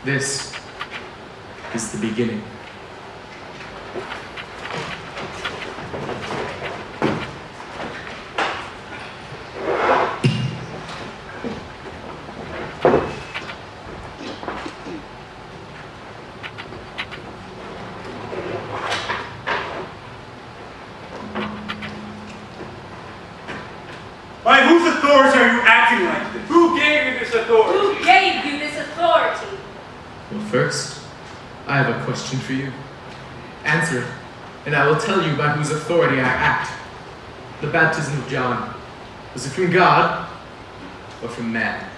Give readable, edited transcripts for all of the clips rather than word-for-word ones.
This is the beginning. By whose authority are you acting like this? Who gave you this authority? Who gave you this authority? Well, first, I have a question for you. Answer it, and I will tell you by whose authority I act. The baptism of John, was it from God or from man?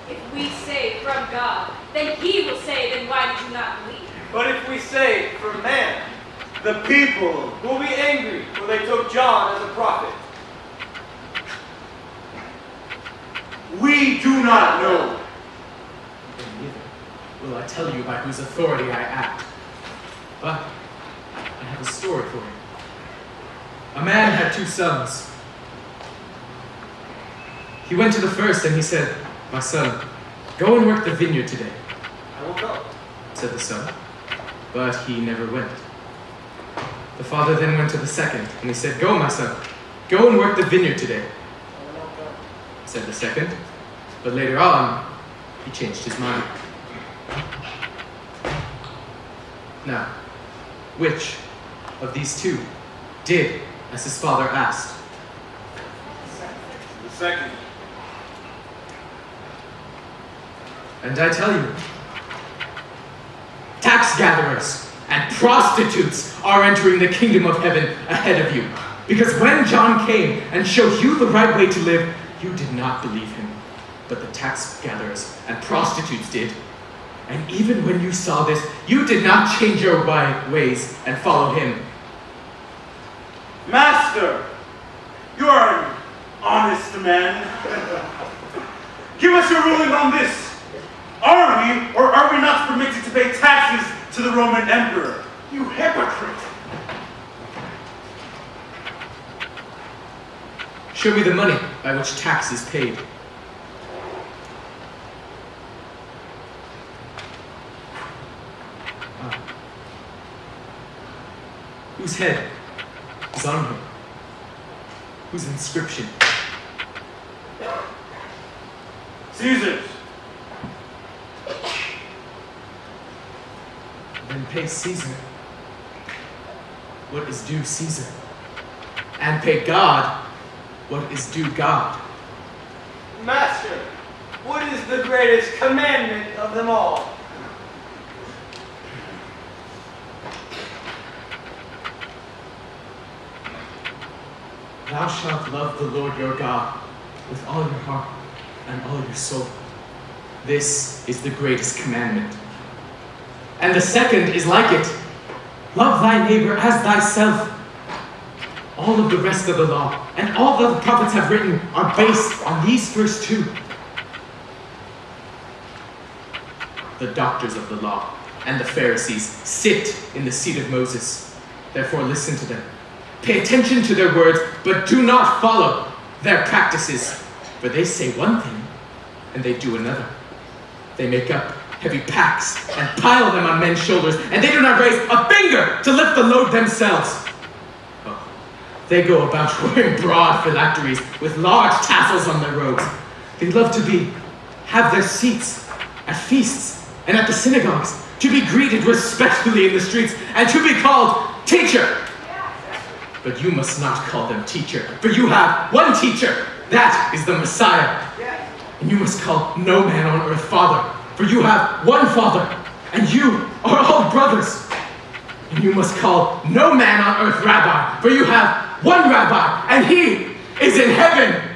If we say from God, then he will say, then why did you not believe? But if we say from man, the people will be angry, for they took John as a prophet. We do not know. Then neither will I tell you by whose authority I act. But I have a story for you. A man had 2 sons. He went to the first and he said, "My son, go and work the vineyard today." I will go. Said the son, but he never went. The father then went to the second, and he said, "Go, my son, go and work the vineyard today." I will not go. Said the second, but later on, he changed his mind. Now, which of these 2 did as his father asked? The second. And I tell you, tax gatherers and prostitutes are entering the kingdom of heaven ahead of you. Because when John came and showed you the right way to live, you did not believe him. But the tax gatherers and prostitutes did. And even when you saw this, you did not change your ways and follow him. Master, you are an honest man. Give us your ruling on this. Are we or are we not permitted to pay taxes to the Roman emperor? You hypocrite! Show me the money by which tax is paid. Whose head is on him? Whose inscription? Caesar's. Then pay Caesar what is due Caesar, and pay God what is due God. Master, what is the greatest commandment of them all? Thou shalt love the Lord your God with all your heart and all your soul. This is the greatest commandment. And the second is like it. Love thy neighbor as thyself. All of the rest of the law and all that the prophets have written are based on these first 2. The doctors of the law and the Pharisees sit in the seat of Moses. Therefore listen to them. Pay attention to their words, but do not follow their practices. For they say one thing and they do another. They make up heavy packs and pile them on men's shoulders, and they do not raise a finger to lift the load themselves. Oh, they go about wearing broad phylacteries with large tassels on their robes. They love to have their seats at feasts and at the synagogues, to be greeted respectfully in the streets, and to be called teacher. But you must not call them teacher, for you have one teacher, that is the Messiah. And you must call no man on earth father, for you have one Father, and you are all brothers. And you must call no man on earth rabbi, for you have one rabbi, and he is in heaven.